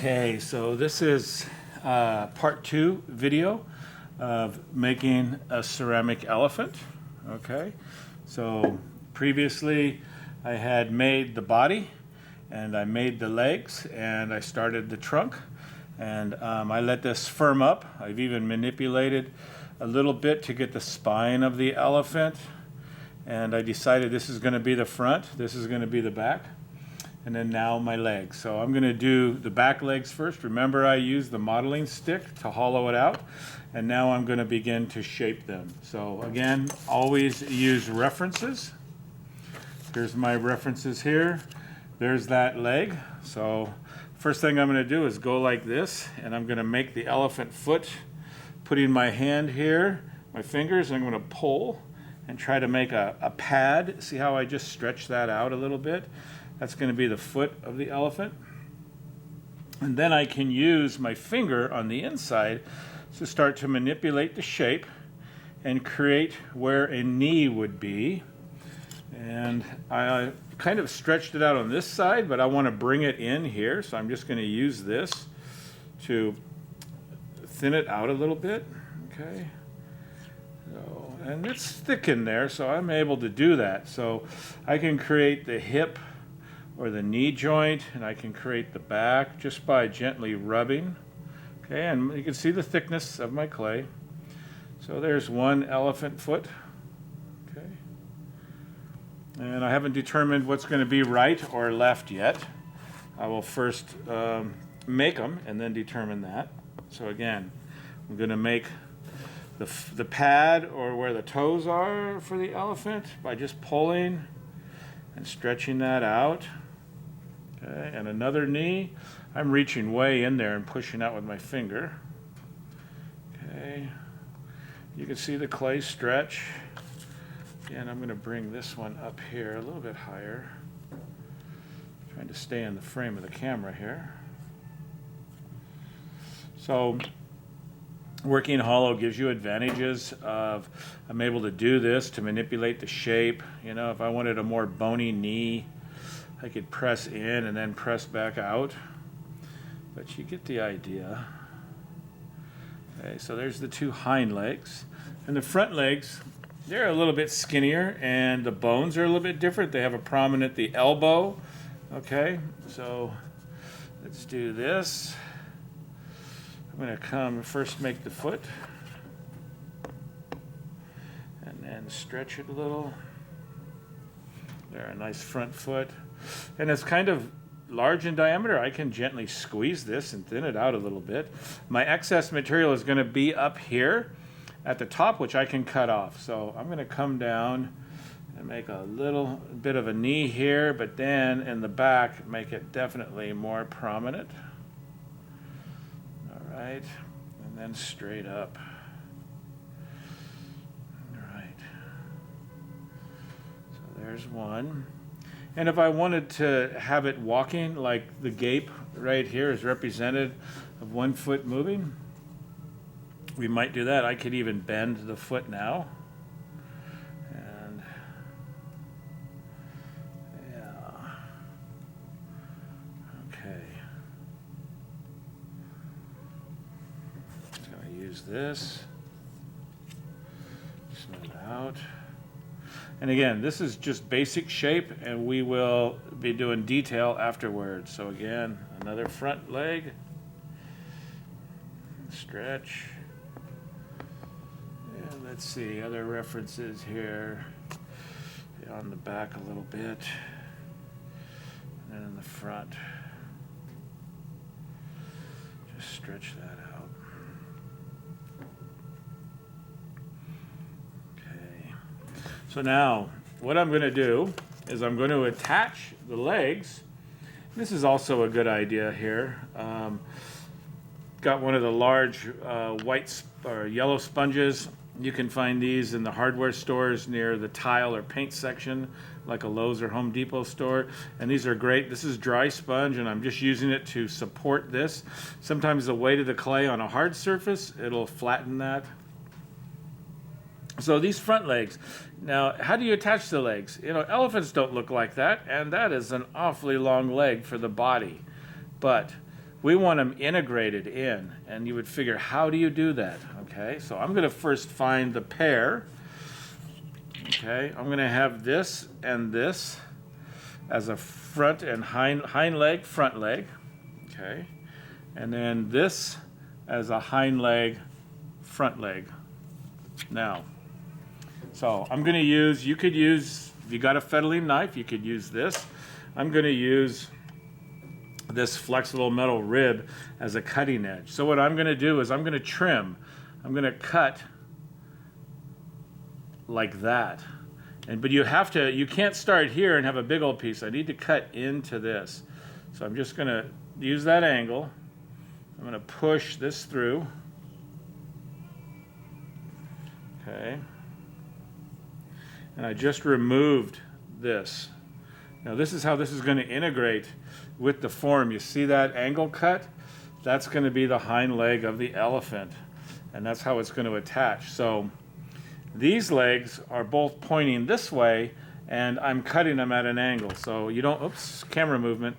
Okay, so this is part 2 video of making a ceramic elephant. Okay, so previously I had made the body and I made the legs and I started the trunk, and I let this firm up. I've even manipulated a little bit to get the spine of the elephant, and I decided this is going to be the front, this is going to be the back, and then now my legs. So I'm going to do the back legs first. Remember, I used the modeling stick to hollow it out, and now I'm going to begin to shape them. So again, always use references. Here's my references here. There's that leg. So first thing I'm going to do is go like this, and I'm going to make the elephant foot, putting my hand here, my fingers, and I'm going to pull and try to make a pad. See how I just stretch that out a little bit? That's going to be the foot of the elephant. And then I can use my finger on the inside to start to manipulate the shape and create where a knee would be. And I kind of stretched it out on this side, but I want to bring it in here, so I'm just going to use this to thin it out a little bit. Okay. So, and it's thick in there, so I'm able to do that. So I can create the hip or the knee joint, and I can create the back just by gently rubbing. Okay, and you can see the thickness of my clay. So there's one elephant foot. Okay, and I haven't determined what's going to be right or left yet. I will first make them and then determine that. So again, I'm going to make the pad, or where the toes are for the elephant, by just pulling and stretching that out. Okay, and another knee. I'm reaching way in there and pushing out with my finger. Okay, you can see the clay stretch. Again, I'm going to bring this one up here a little bit higher, trying to stay in the frame of the camera here. So working hollow gives you advantages of, I'm able to do this to manipulate the shape. You know, if I wanted a more bony knee, I could press in and then press back out, but you get the idea. Okay, so there's the two hind legs, and the front legs, they're a little bit skinnier, and the bones are a little bit different. They have a prominent the elbow. Okay, so let's do this. I'm going to come first, make the foot, and then stretch it a little. There, a nice front foot. And it's kind of large in diameter. I can gently squeeze this and thin it out a little bit. My excess material is going to be up here at the top, which I can cut off. So I'm going to come down and make a little bit of a knee here, but then in the back, make it definitely more prominent. All right, and then straight up. All right. So there's one. And if I wanted to have it walking, like the gape right here is represented of one foot moving, we might do that. I could even bend the foot now. And yeah. Okay. Just going to use this. Smooth out. And again, this is just basic shape, and we will be doing detail afterwards. So again, another front leg, stretch. And let's see, other references here. On the back a little bit, and then in the front. Just stretch that out. So now, what I'm going to do is I'm going to attach the legs. This is also a good idea here. Got one of the large white or yellow sponges. You can find these in the hardware stores near the tile or paint section, like a Lowe's or Home Depot store. And these are great. This is dry sponge, and I'm just using it to support this. Sometimes the weight of the clay on a hard surface, it'll flatten that. So these front legs, now how do you attach the legs? You know, elephants don't look like that, and that is an awfully long leg for the body. But we want them integrated in. And you would figure, how do you do that? Okay, so I'm going to first find the pair. Okay, I'm going to have this and this as a front and hind leg, front leg. Okay, and then this as a hind leg, front leg. Now, so I'm going to use, you could use, if you got a fettling knife, you could use this. I'm going to use this flexible metal rib as a cutting edge. So what I'm going to do is I'm going to trim. I'm going to cut like that. But you can't start here and have a big old piece. I need to cut into this. So I'm just going to use that angle. I'm going to push this through. Okay. And I just removed this. Now this is how this is going to integrate with the form. You see that angle cut? That's going to be the hind leg of the elephant. And that's how it's going to attach. So these legs are both pointing this way, and I'm cutting them at an angle. So you don't, oops, camera movement.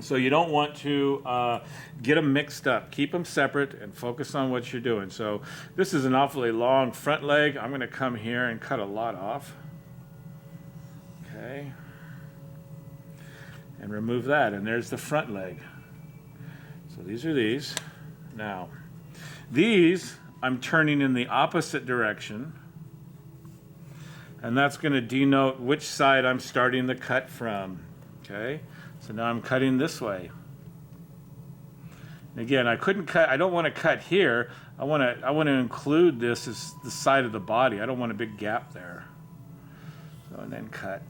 So you don't want to get them mixed up. Keep them separate and focus on what you're doing. So this is an awfully long front leg. I'm going to come here and cut a lot off. Okay. And remove that. And there's the front leg. So these are these. Now, these I'm turning in the opposite direction. And that's going to denote which side I'm starting the cut from. Okay. So now I'm cutting this way. And again, I don't want to cut here. I want to include this as the side of the body. I don't want a big gap there. So, and then cut.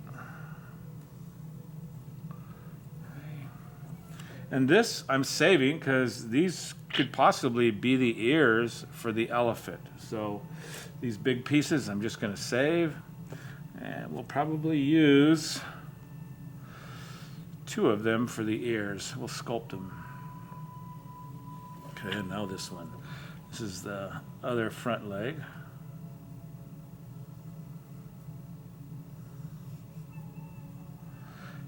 Okay. And this I'm saving because these could possibly be the ears for the elephant. So these big pieces I'm just going to save. And we'll probably use 2 of them for the ears. We'll sculpt them. Okay, and now this one. This is the other front leg.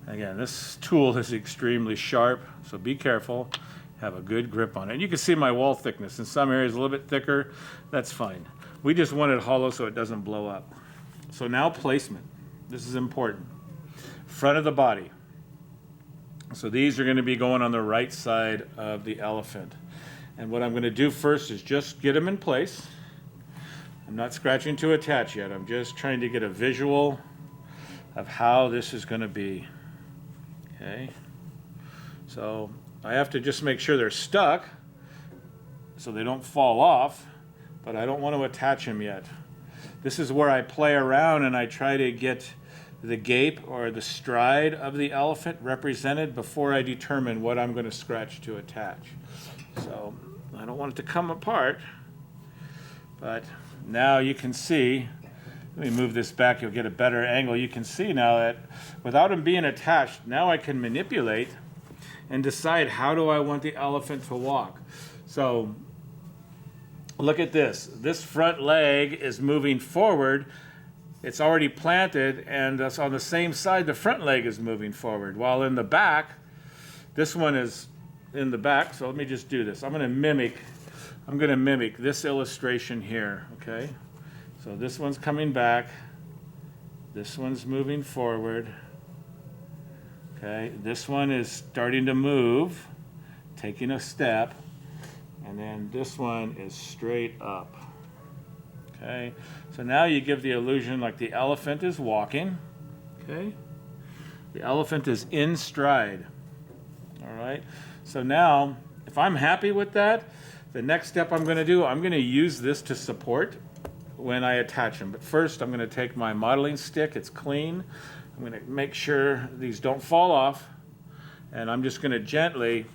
Again, this tool is extremely sharp, so be careful. Have a good grip on it. And you can see my wall thickness. In some areas a little bit thicker. That's fine. We just want it hollow so it doesn't blow up. So now placement. This is important. Front of the body. So these are going to be going on the right side of the elephant. And what I'm going to do first is just get them in place. I'm not scratching to attach yet. I'm just trying to get a visual of how this is going to be. Okay. So I have to just make sure they're stuck so they don't fall off, but I don't want to attach them yet. This is where I play around and I try to get the gape or the stride of the elephant represented before I determine what I'm going to scratch to attach. So I don't want it to come apart, but now you can see, let me move this back, you'll get a better angle. You can see now that without them being attached, now I can manipulate and decide how do I want the elephant to walk. So look at this. This front leg is moving forward. It's already planted, and that's on the same side the front leg is moving forward. While in the back, this one is in the back, so let me just do this. I'm going to mimic this illustration here, okay? So this one's coming back. This one's moving forward. Okay, this one is starting to move, taking a step, and then this one is straight up. Okay, so now you give the illusion like the elephant is walking. Okay, the elephant is in stride. All right, so now if I'm happy with that, the next step I'm going to do, I'm going to use this to support when I attach them. But first I'm going to take my modeling stick, it's clean. I'm going to make sure these don't fall off, and I'm just going to gently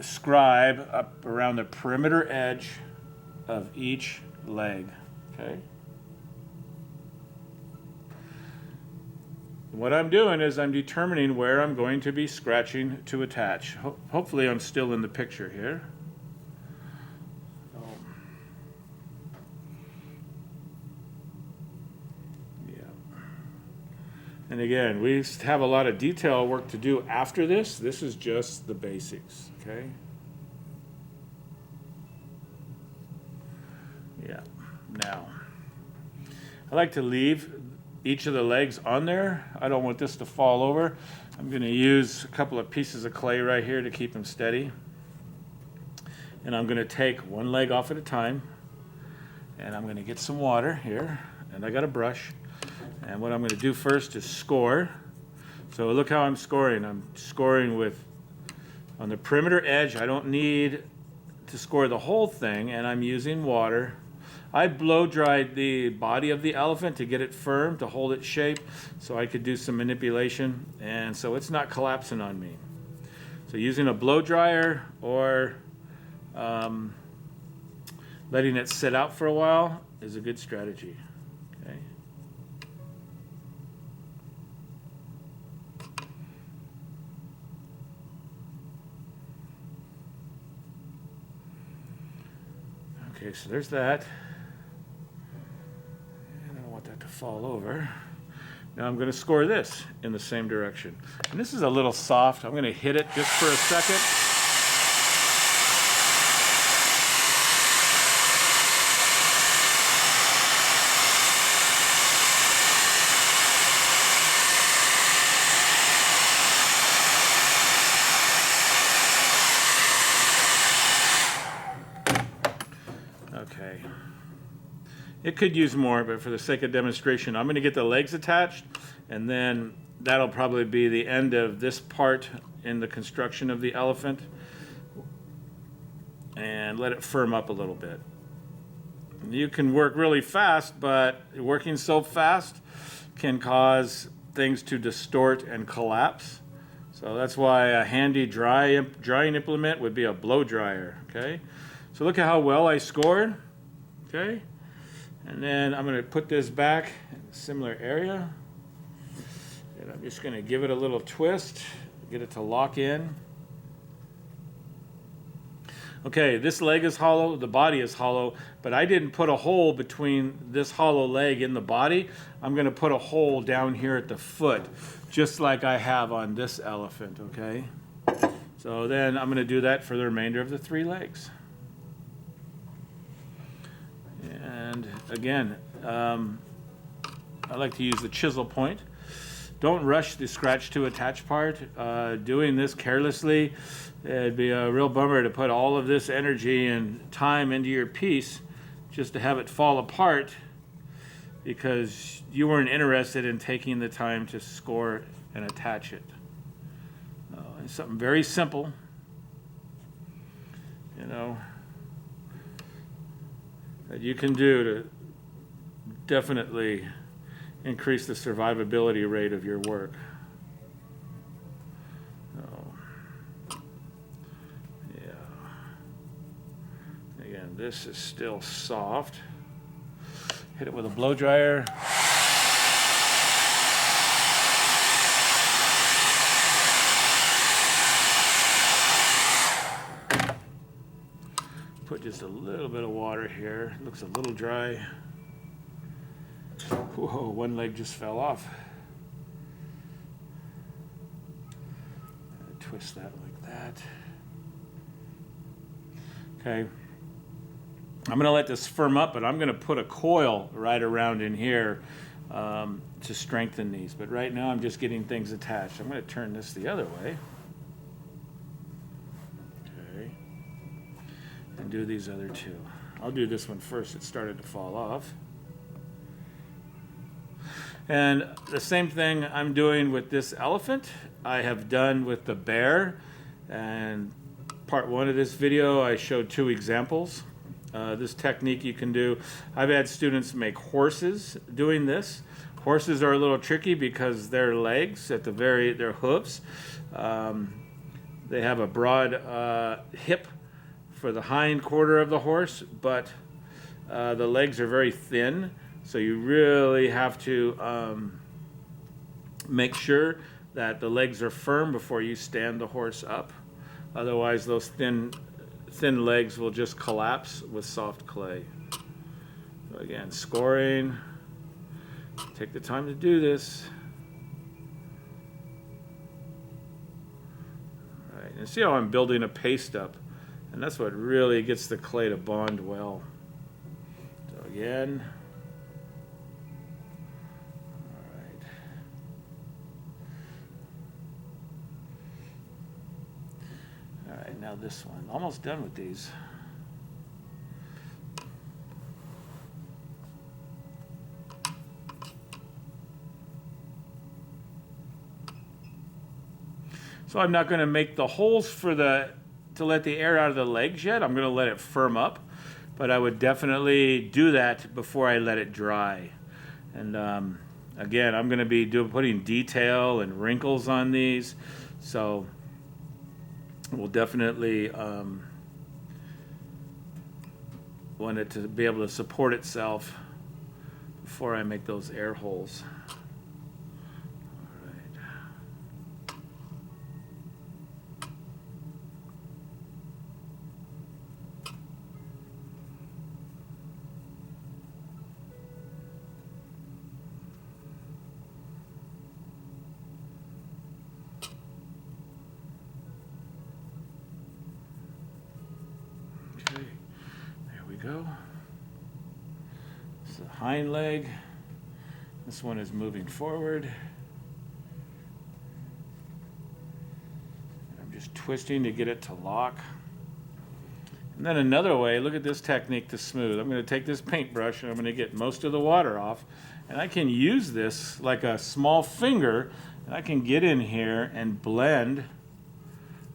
scribe up around the perimeter edge of each leg. Okay. What I'm doing is I'm determining where I'm going to be scratching to attach. Hopefully I'm still in the picture here. And again, we have a lot of detail work to do after this. This is just the basics, okay? Yeah, now, I like to leave each of the legs on there. I don't want this to fall over. I'm gonna use a couple of pieces of clay right here to keep them steady. And I'm gonna take one leg off at a time, and I'm gonna get some water here, and I got a brush. And what I'm going to do first is score. So look how I'm scoring. I'm scoring with, on the perimeter edge, I don't need to score the whole thing, and I'm using water. I blow dried the body of the elephant to get it firm, to hold its shape, so I could do some manipulation, and so it's not collapsing on me. So using a blow dryer or letting it sit out for a while is a good strategy. Okay. Okay, so there's that. And I don't want that to fall over. Now I'm going to score this in the same direction. And this is a little soft. I'm going to hit it just for a second. Okay. It could use more, but for the sake of demonstration, I'm going to get the legs attached, and then that'll probably be the end of this part in the construction of the elephant, and let it firm up a little bit. You can work really fast, but working so fast can cause things to distort and collapse. So that's why a handy drying implement would be a blow dryer. Okay, so look at how well I scored. Okay, and then I'm going to put this back in a similar area, and I'm just going to give it a little twist, get it to lock in. Okay, this leg is hollow, the body is hollow, but I didn't put a hole between this hollow leg and the body. I'm going to put a hole down here at the foot, just like I have on this elephant, okay? So then I'm going to do that for the remainder of the 3 legs. And again, I like to use the chisel point. Don't rush the scratch to attach part. Doing this carelessly, it'd be a real bummer to put all of this energy and time into your piece just to have it fall apart because you weren't interested in taking the time to score and attach it. It's something very simple, you know, that you can do to definitely increase the survivability rate of your work. Yeah. Again, this is still soft. Hit it with a blow dryer. Put just a little bit of water here. Looks a little dry. Whoa, one leg just fell off. Twist that like that. Okay. I'm going to let this firm up, but I'm going to put a coil right around in here to strengthen these. But right now I'm just getting things attached. I'm going to turn this the other way. Okay. And do these other 2. I'll do this one first. It started to fall off. And the same thing I'm doing with this elephant, I have done with the bear. And part 1 of this video, I showed 2 examples. This technique you can do. I've had students make horses doing this. Horses are a little tricky because their legs, their hooves, they have a broad hip for the hind quarter of the horse, but the legs are very thin. So you really have to make sure that the legs are firm before you stand the horse up. Otherwise, those thin legs will just collapse with soft clay. So again, scoring. Take the time to do this. And see how I'm building a paste up, and that's what really gets the clay to bond well. So again, all right. All right, now this one. Almost done with these. So I'm not going to make the holes for to let the air out of the legs yet. I'm going to let it firm up, but I would definitely do that before I let it dry. And again, I'm going to be putting detail and wrinkles on these, so we'll definitely want it to be able to support itself before I make those air holes. Okay, there we go. It's the hind leg. This one is moving forward. I'm just twisting to get it to lock. And then another way, look at this technique to smooth. I'm going to take this paintbrush and I'm going to get most of the water off. And I can use this like a small finger, and I can get in here and blend.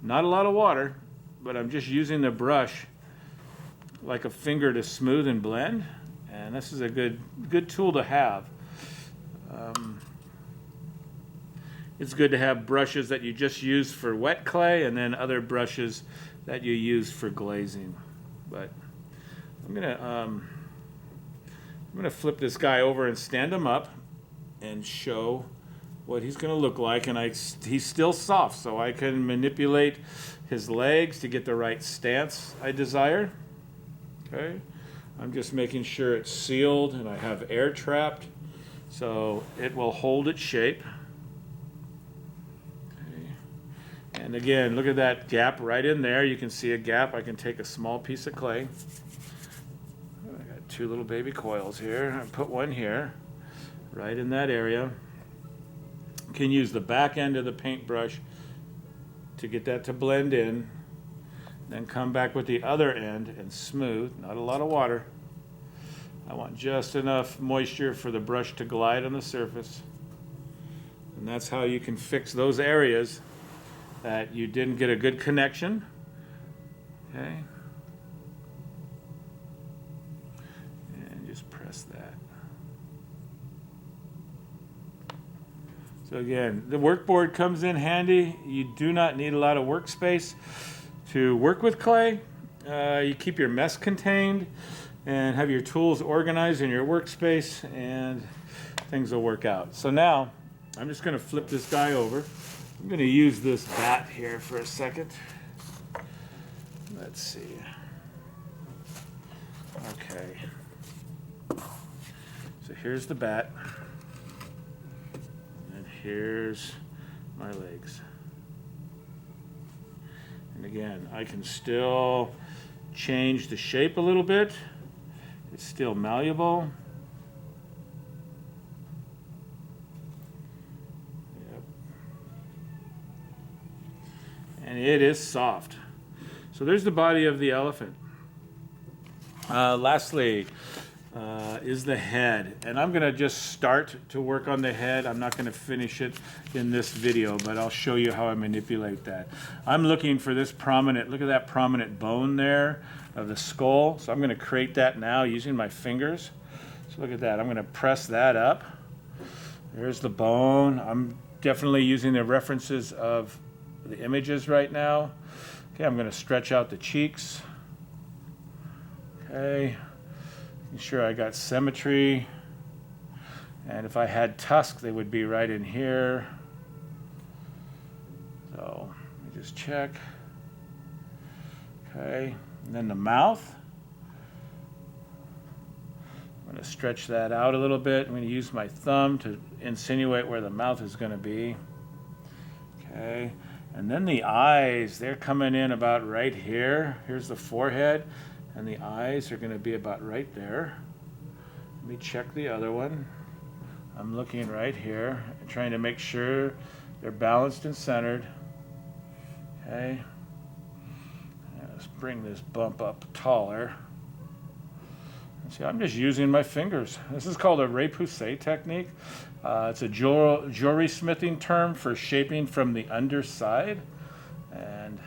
Not a lot of water, but I'm just using the brush like a finger to smooth and blend, and this is a good tool to have. It's good to have brushes that you just use for wet clay, and then other brushes that you use for glazing. But I'm gonna flip this guy over and stand him up and show what he's gonna look like. And he's still soft, so I can manipulate his legs to get the right stance I desire. Okay, I'm just making sure it's sealed and I have air trapped so it will hold its shape. Okay. And again, look at that gap right in there. You can see a gap. I can take a small piece of clay. I got two little baby coils here. I put one here, right in that area. You can use the back end of the paintbrush to get that to blend in. Then come back with the other end and smooth, not a lot of water. I want just enough moisture for the brush to glide on the surface. And that's how you can fix those areas that you didn't get a good connection. Okay. And just press that. So again, the workboard comes in handy. You do not need a lot of workspace to work with clay. You keep your mess contained and have your tools organized in your workspace, and things will work out. So now I'm just going to flip this guy over. I'm going to use this bat here for a second. Let's see. Okay. So here's the bat, and here's my legs. And again, I can still change the shape a little bit. It's still malleable. Yep. And it is soft. So there's the body of the elephant. Lastly, is the head. And I'm going to just start to work on the head. I'm not going to finish it in this video, but I'll show you how I manipulate that. I'm looking for this prominent, look at that prominent bone there of the skull. So I'm going to create that now using my fingers. So look at that. I'm going to press that up. There's the bone. I'm definitely using the references of the images right now. Okay, I'm going to stretch out the cheeks. Okay. Making sure I got symmetry, and if I had tusks, they would be right in here. So let me just check. Okay, and then the mouth. I'm going to stretch that out a little bit. I'm going to use my thumb to insinuate where the mouth is going to be. Okay, And then the eyes, they're coming in about right here. Here's the forehead, and the eyes are going to be about right there. Let me check the other one. I'm looking right here, trying to make sure they're balanced and centered. Okay. Let's bring this bump up taller. See, I'm just using my fingers. This is called a repoussé technique. It's a jewelry smithing term for shaping from the underside. And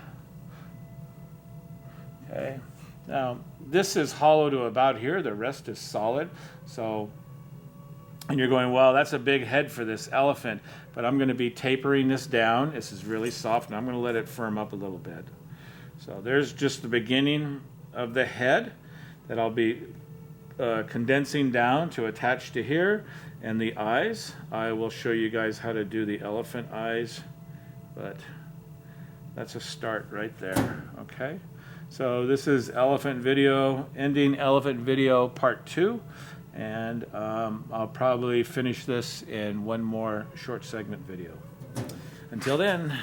okay, now this is hollow to about here. The rest is solid. So, and you're going, well, that's a big head for this elephant. But I'm going to be tapering this down. This is really soft, and I'm going to let it firm up a little bit. So there's just the beginning of the head that I'll be condensing down to attach to here, and the eyes. I will show you guys how to do the elephant eyes, but that's a start right there. Okay, so this is elephant video, ending elephant video part 2, and I'll probably finish this in one more short segment video. Until then.